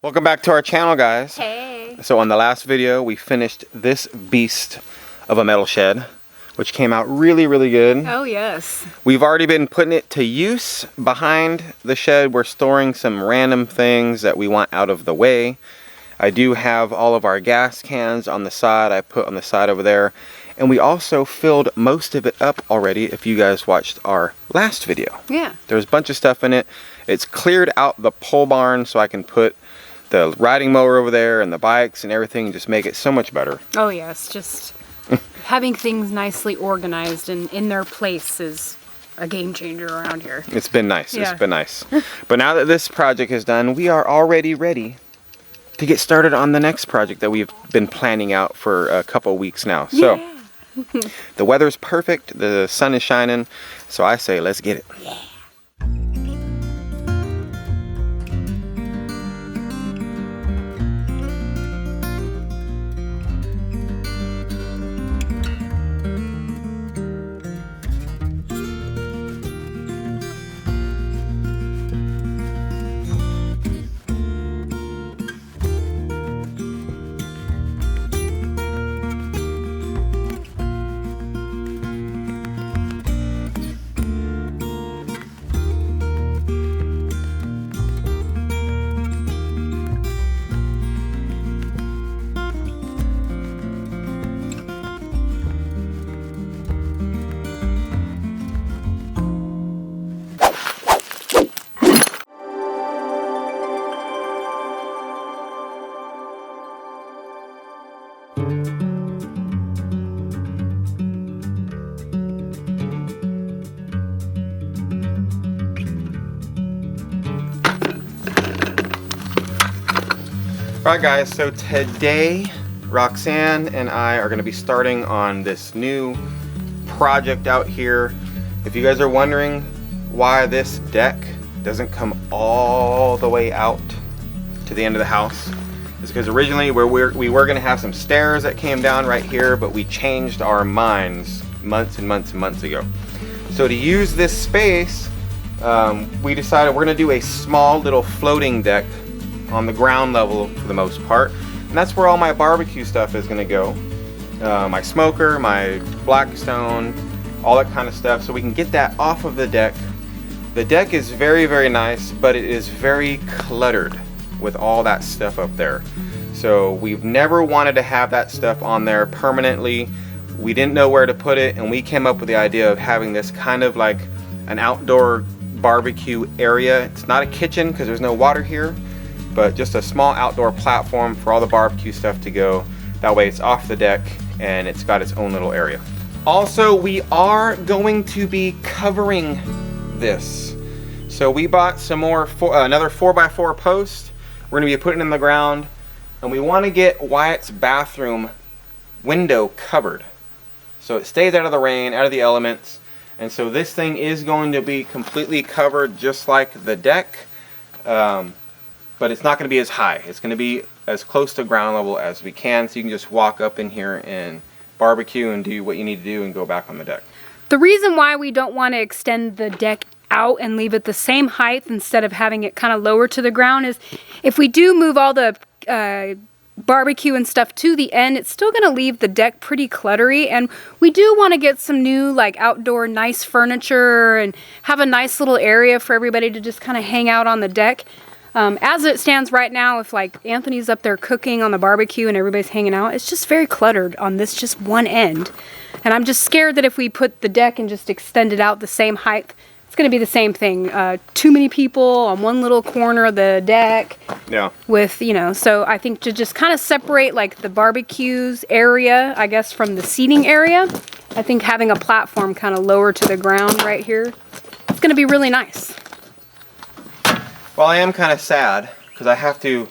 Welcome back to our channel, guys. Hey. So on the last video, we finished this beast of a metal shed, which came out really good. Oh yes. We've already been putting it to use. Behind the shed, we're storing some random things that we want out of the way. I do have all of our gas cans on the side. I put on the side over there. And we also filled most of it up already, if you guys watched our last video. Yeah. There's a bunch of stuff in it. It's cleared out the pole barn so I can put the riding mower over there and the bikes and everything, just make it so much better. Oh yes, just having things nicely organized and in their place is a game changer around here. It's been nice. Yeah. It's been nice. But now that this project is done, we are already ready to get started on the next project that we've been planning out for a couple weeks now. So Yeah. the weather's perfect, the sun is shining, so I say let's get it. Yeah. Alright guys, so today Roxanne and I are going to be starting on this new project out here. If you guys are wondering why this deck doesn't come all the way out to the end of the house, it's because originally we were going to have some stairs that came down right here, but we changed our minds months and months ago. So to use this space, we decided we're going to do a small little floating deck on the ground level for the most part, and that's where all my barbecue stuff is going to go. My smoker, my Blackstone, all that kind of stuff, so we can get that off of the deck. The deck is very nice, but it is very cluttered with all that stuff up there. So we've never wanted to have that stuff on there permanently. We didn't know where to put it, and we came up with the idea of having this kind of like an outdoor barbecue area. It's not a kitchen because there's no water here, but just a small outdoor platform for all the barbecue stuff to go. That way it's off the deck and it's got its own little area. Also, we are going to be covering this. So we bought some more, another 4x4 post. We're gonna be putting in the ground, and we wanna get Wyatt's bathroom window covered, so it stays out of the rain, out of the elements. And so this thing is going to be completely covered just like the deck. But it's not going to be as high. It's going to be as close to ground level as we can, so you can just walk up in here and barbecue and do what you need to do and go back on the deck. The reason why we don't want to extend the deck out and leave it the same height instead of having it kind of lower to the ground is if we do move all the barbecue and stuff to the end, it's still going to leave the deck pretty cluttery, and we do want to get some new like outdoor nice furniture and have a nice little area for everybody to just kind of hang out on the deck. As it stands right now, if like Anthony's up there cooking on the barbecue and everybody's hanging out, it's just very cluttered on this just one end. And I'm just scared that if we put the deck and just extend it out the same height, it's going to be the same thing. Too many people on one little corner of the deck. Yeah. With, you know, so I think to just kind of separate like the barbecues area, I guess, from the seating area, I think having a platform kind of lower to the ground right here, it's going to be really nice. Well, I am kind of sad because I have to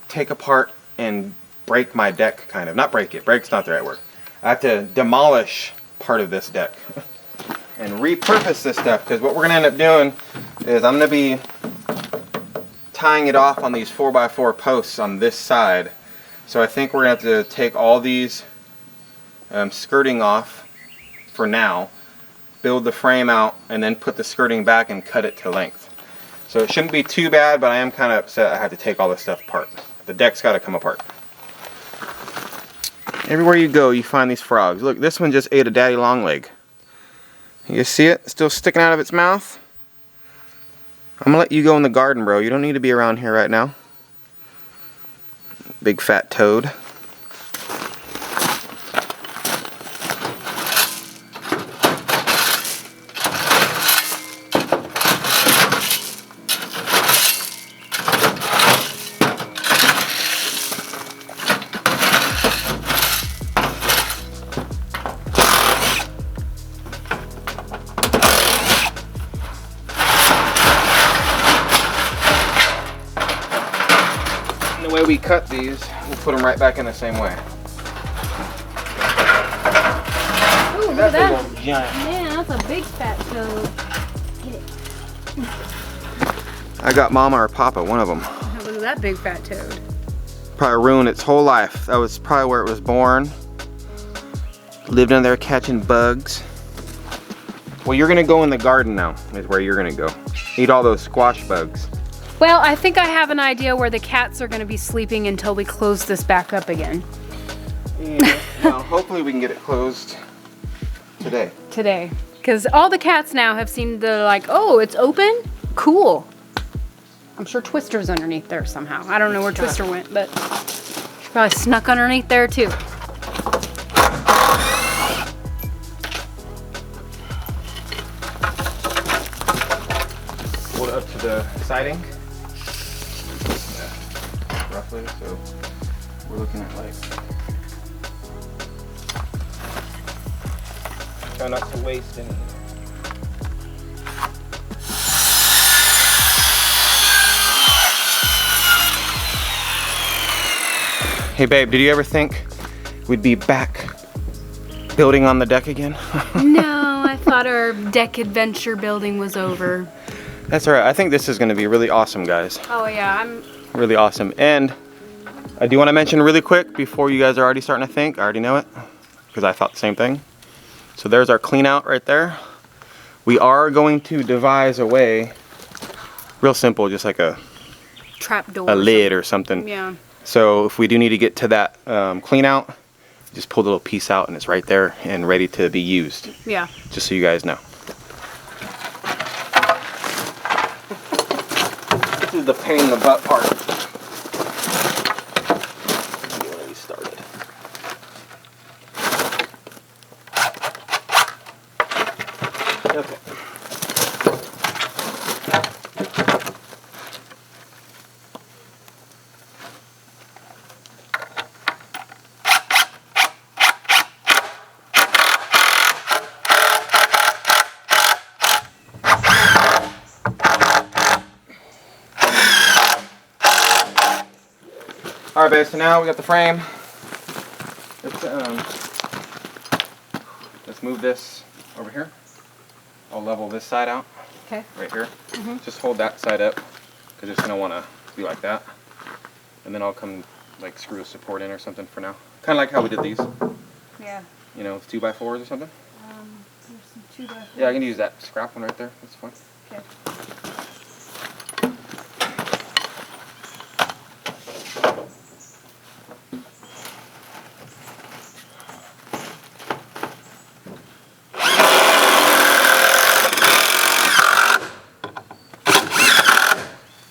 take apart and break my deck, kind of. Not break it. Break's not the right word. I have to demolish part of this deck and repurpose this stuff, because what we're going to end up doing is I'm going to be tying it off on these 4x4 posts on this side. So I think we're going to have to take all these skirting off for now, build the frame out, and then put the skirting back and cut it to length. So it shouldn't be too bad, but I am kind of upset I had to take all this stuff apart. The deck's got to come apart. Everywhere you go, you find these frogs. Look, this one just ate a daddy long leg. You see it? Still sticking out of its mouth? I'm gonna let you go in the garden, bro. You don't need to be around here right now. Big fat toad. The way we cut these, we'll put them right back in the same way. Ooh, look at that. Big old giant. Man, that's a big fat toad. Get it. I got Mama or Papa, one of them. Look at that big fat toad. Probably ruined its whole life. That was probably where it was born. Lived in there catching bugs. Well, you're gonna go in the garden now, is where you're gonna go. Eat all those squash bugs. Well, I think I have an idea where the cats are going to be sleeping until we close this back up again. Yeah, well, hopefully we can get it closed today. Today. Because all the cats now have seen the like, oh, it's open? Cool. I'm sure Twister's underneath there somehow. I don't know where Twister went, but she probably snuck underneath there too. Hold it up to the siding. Roughly, so we're looking at like, try not to waste any. Hey babe, did you ever think we'd be back building on the deck again? No, I thought our deck adventure building was over. That's alright, I think this is gonna be really awesome, guys. Oh yeah, I'm Really awesome. And I do want to mention really quick before you guys are already starting to think, I already know it, because I thought the same thing. So there's our clean out right there. We are going to devise a way, real simple, just like a trap door. a lid or something. Yeah. So if we do need to get to that clean out, just pull the little piece out and it's right there and ready to be used. Yeah. Just so you guys know. This is the pain in the butt part. Get already started. Okay. All right, babe, so now we got the frame. Let's move this over here. I'll level this side out. Okay. Right here. Just hold that side up, because it's gonna wanna be like that. And then I'll come like screw a support in or something for now. Kind of like how we did these. Yeah. You know, 2x4s or something. There's some 2x4. Yeah, I can use that scrap one right there. That's fine. Okay.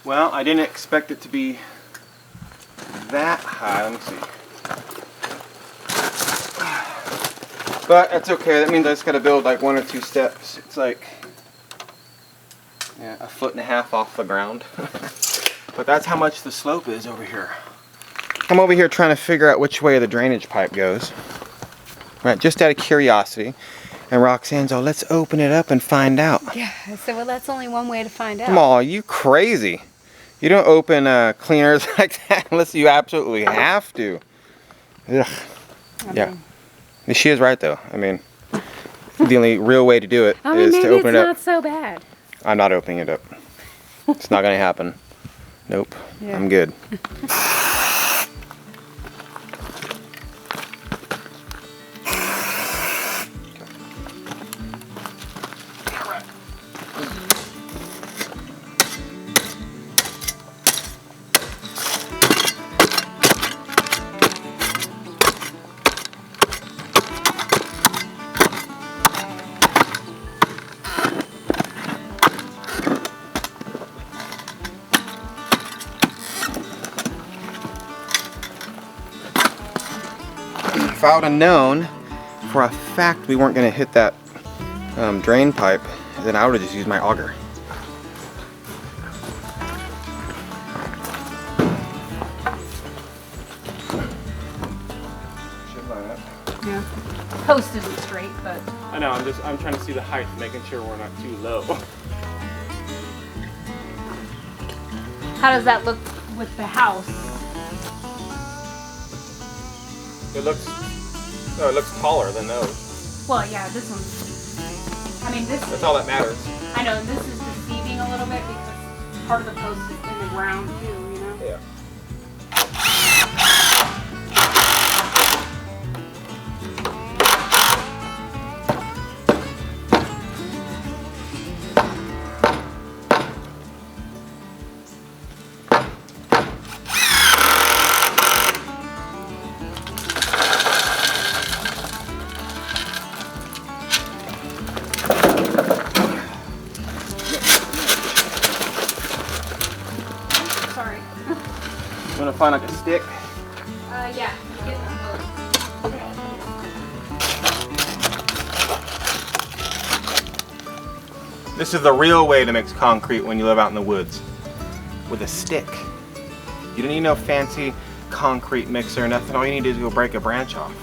Well, I didn't expect it to be that high. Let me see. But that's okay. That means I just got to build like 1 or 2 steps. It's like, yeah, 1.5 feet off the ground. But that's how much the slope is over here. I'm over here trying to figure out which way the drainage pipe goes. Right, just out of curiosity. And Roxanne's all, let's open it up and find out. Yeah, I said, well, that's only one way to find out. Come on, you crazy. You don't open cleaners like that unless you absolutely have to. Ugh. Yeah. She is right, though. I mean, the only real way to do it is to open it up. Maybe it's not so bad. I'm not opening it up. It's not going to happen. Nope. Yeah. I'm good. if I would have known for a fact we weren't going to hit that drain pipe, then I would have just used my auger. Should line up. Yeah. Post isn't straight, but I know, I'm trying to see the height, making sure we're not too low. how does that look with the house? It looks taller than those. Well, yeah, this one. I mean, this. That's all that matters. I know this is deceiving a little bit because part of the post is in the ground too, you know. Yeah. Sorry. You want to find like a stick? Yeah. Get the post. This is the real way to mix concrete when you live out in the woods. With a stick. You don't need no fancy concrete mixer or nothing. All you need to do is go break a branch off.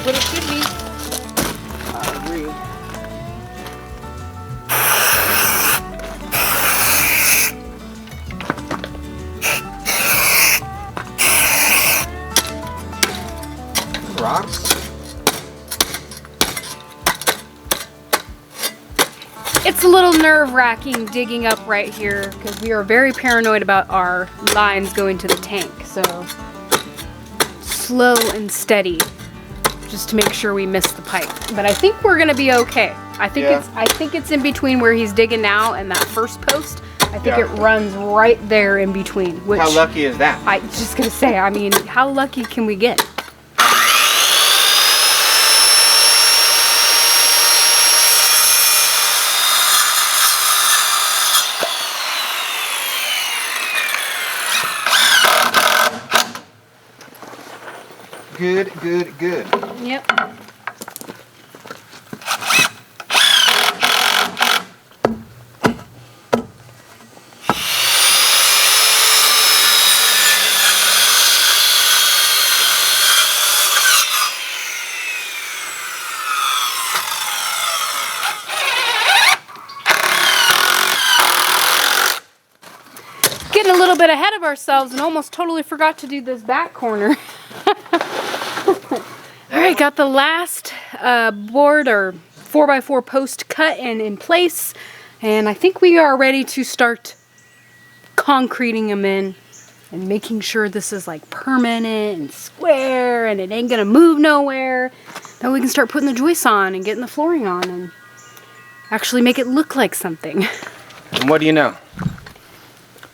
What it should be. I agree. Rocks. It's a little nerve-wracking digging up right here because we are very paranoid about our lines going to the tank. So slow and steady, just to make sure we miss the pipe. But I think we're gonna be okay. I think it's in between where he's digging now and that first post. I think it runs right there in between. Which, how lucky is that? I just gonna say, I mean, how lucky can we get? Good, good, good. Yep. Getting a little bit ahead of ourselves and almost totally forgot to do this back corner. All right, got the last board or 4x4 post cut and in place, and I think we are ready to start concreting them in and making sure this is like permanent and square and it ain't gonna move nowhere. Then we can start putting the joists on and getting the flooring on and actually make it look like something. And what do you know?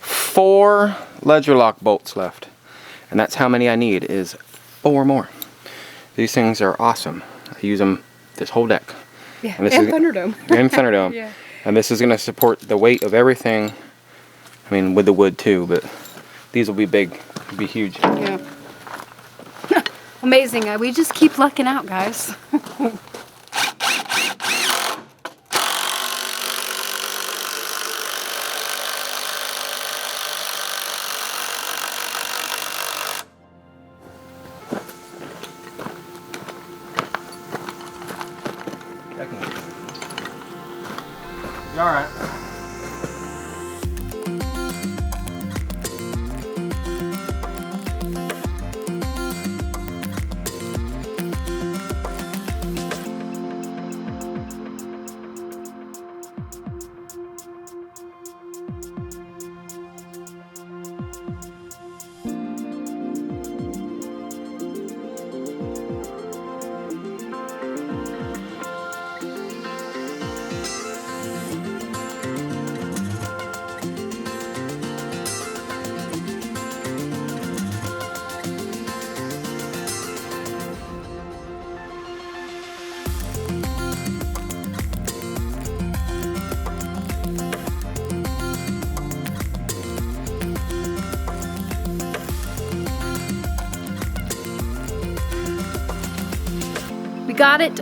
4 ledger lock bolts left, and that's how many I need, is 4 more. These things are awesome. I use them this whole deck. Yeah, and Thunderdome. And Thunderdome. Yeah. And this is going to support the weight of everything. I mean, with the wood too, but these will be big, be huge. Yeah. Amazing. We just keep lucking out, guys. All right. got it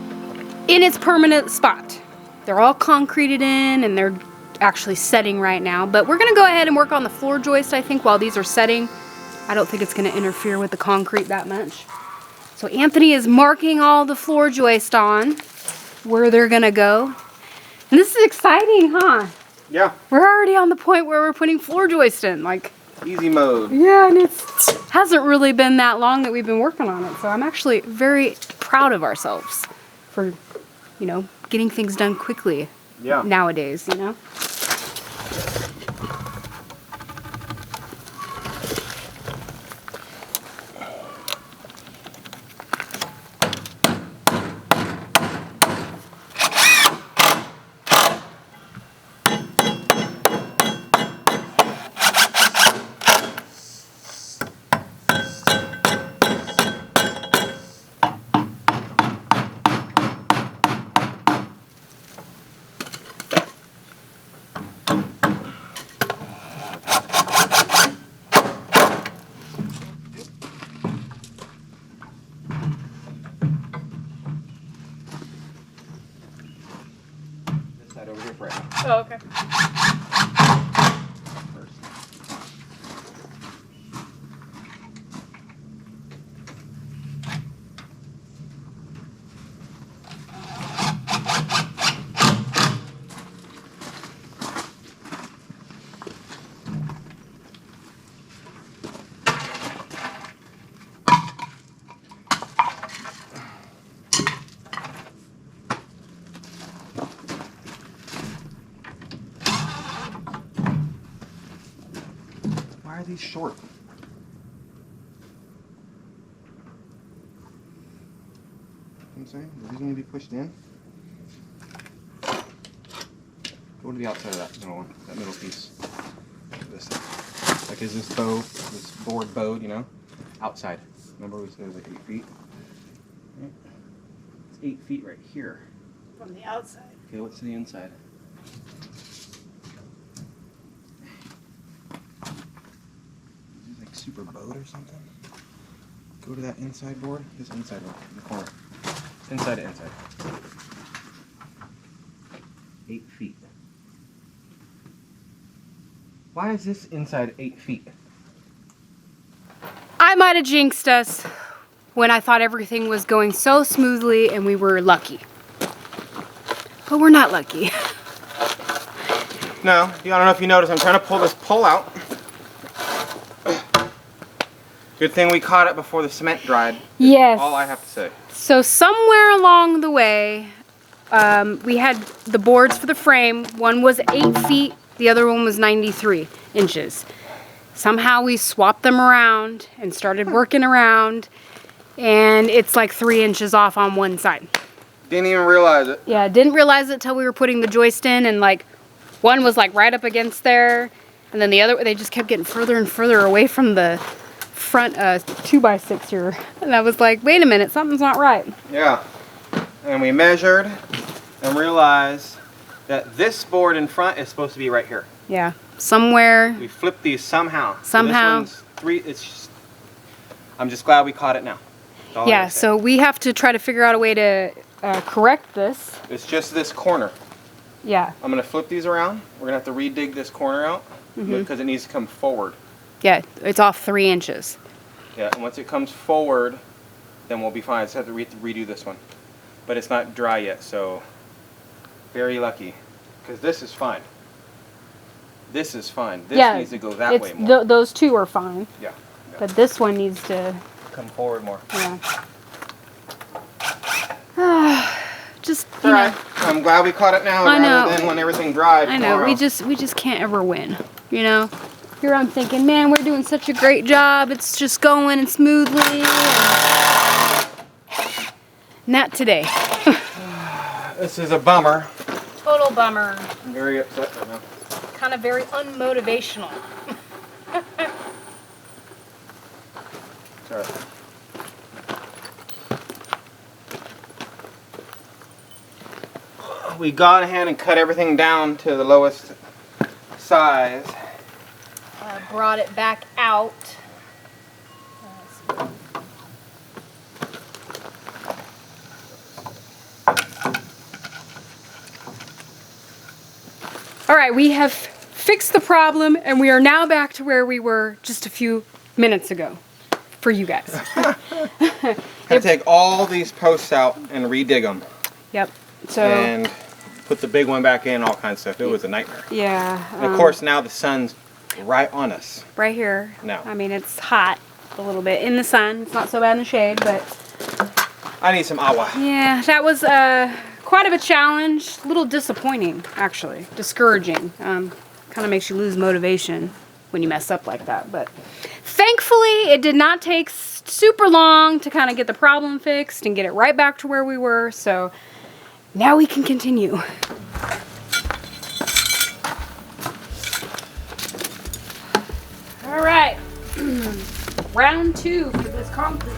in its permanent spot. They're all concreted in and they're actually setting right now, but we're gonna go ahead and work on the floor joist, I think, while these are setting. I don't think it's gonna interfere with the concrete that much. So Anthony is marking all the floor joist on where they're gonna go. And this is exciting, huh? Yeah. We're already on the point where we're putting floor joist in, like. Easy mode. Yeah, and it hasn't really been that long that we've been working on it, so I'm actually very proud of ourselves for, you know, getting things done quickly nowadays, you know? Over here, Brett. Oh, okay. Why are these short? I'm saying, are these going to be pushed in? Go to the outside of that middle one, that middle piece. This, like, is this board bowed, you know? Outside. Remember we said it was like 8 feet? Right. It's 8 feet right here. From the outside. Okay, what's to the inside? Is this like super bowed or something? Go to that inside board. This inside one in the corner. Inside to inside. 8 feet. Why is this inside 8 feet? I might have jinxed us when I thought everything was going so smoothly and we were lucky. But we're not lucky. No, I don't know if you noticed, I'm trying to pull this pole out. Good thing we caught it before the cement dried. Yes. All I have to say. So somewhere along the way, we had the boards for the frame. One was 8 feet, the other one was 93 inches. Somehow we swapped them around and started working around, and it's like 3 inches off on one side. Didn't even realize it. Yeah, didn't realize it till we were putting the joist in, and like one was like right up against there, and then the other, they just kept getting further and further away from the front 2x6 here. And I was like, wait a minute, something's not right. Yeah. And we measured and realized that this board in front is supposed to be right here. Yeah, somewhere. We flipped these somehow. Somehow. So this one's I'm just glad we caught it now. That's all I Yeah, gotta say. so we have to try to figure out a way to correct this. It's just this corner. Yeah. I'm gonna flip these around. We're gonna have to redig this corner out because it needs to come forward. Yeah, it's off 3 inches. Yeah, and once it comes forward, then we'll be fine. I just have to redo this one. But it's not dry yet, so very lucky. Because this is fine. This is fine. This needs to go that way more. Those two are fine. Yeah. But this one needs to Come forward more. yeah. Just, you Alright. know. I'm glad we caught it now I know. rather than when everything dried I know, tomorrow. we just can't ever win, you know? Here I'm thinking, man, we're doing such a great job. It's just going and smoothly. And not today. This is a bummer. Total bummer. I'm very upset right now. Kind of very unmotivational. Sorry. We got ahead and cut everything down to the lowest size. Brought it back out. All right, we have fixed the problem, and we are now back to where we were just a few minutes ago for you guys. I take all these posts out and redig them. Yep. So. And put the big one back in, all kinds of stuff. It was a nightmare. Yeah. And of course, now the sun's right on us. Right here. Now. I mean, it's hot a little bit in the sun. It's not so bad in the shade, but. I need some agua. Yeah, that was quite of a challenge. A little disappointing, actually. Discouraging. Kind of makes you lose motivation when you mess up like that. But thankfully, it did not take super long to kind of get the problem fixed and get it right back to where we were. So now we can continue. All right. Round 2 for this concrete.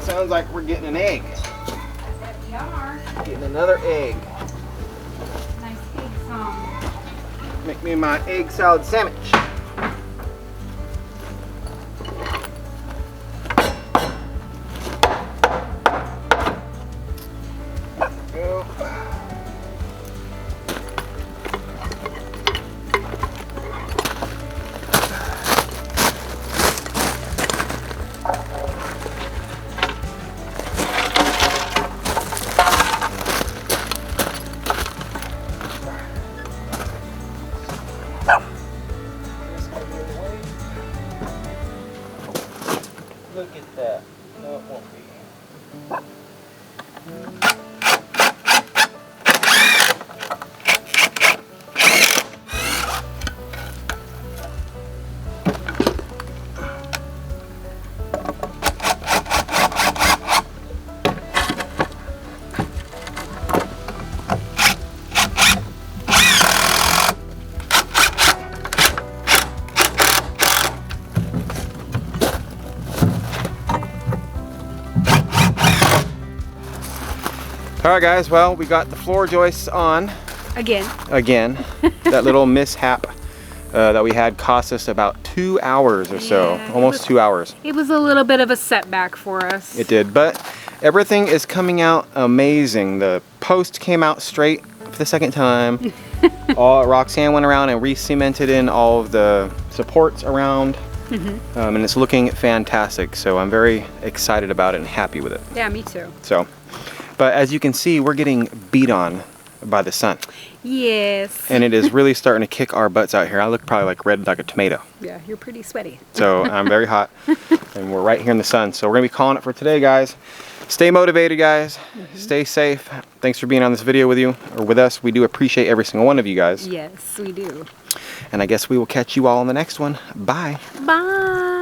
Sounds like we're getting an egg. We are. Getting another egg. Nice egg song. Make me my egg salad sandwich. Go. Look at that. No, it won't be. All right, guys. Well, we got the floor joists on Again. That little mishap that we had cost us about 2 hours or so, Yeah, almost 2 hours. It was a little bit of a setback for us. It did, but everything is coming out amazing. The post came out straight for the second time. Roxanne went around and re-cemented in all of the supports around. And it's looking fantastic. So I'm very excited about it and happy with it. Yeah, me too. So, but as you can see, we're getting beat on by the sun. Yes. And it is really starting to kick our butts out here. I look probably like red like a tomato. Yeah, you're pretty sweaty. So I'm very hot and we're right here in the sun. So we're gonna be calling it for today, guys. Stay motivated, guys. Stay safe. Thanks for being on this video with us. We do appreciate every single one of you guys. Yes, we do. And I guess we will catch you all in the next one. Bye. Bye.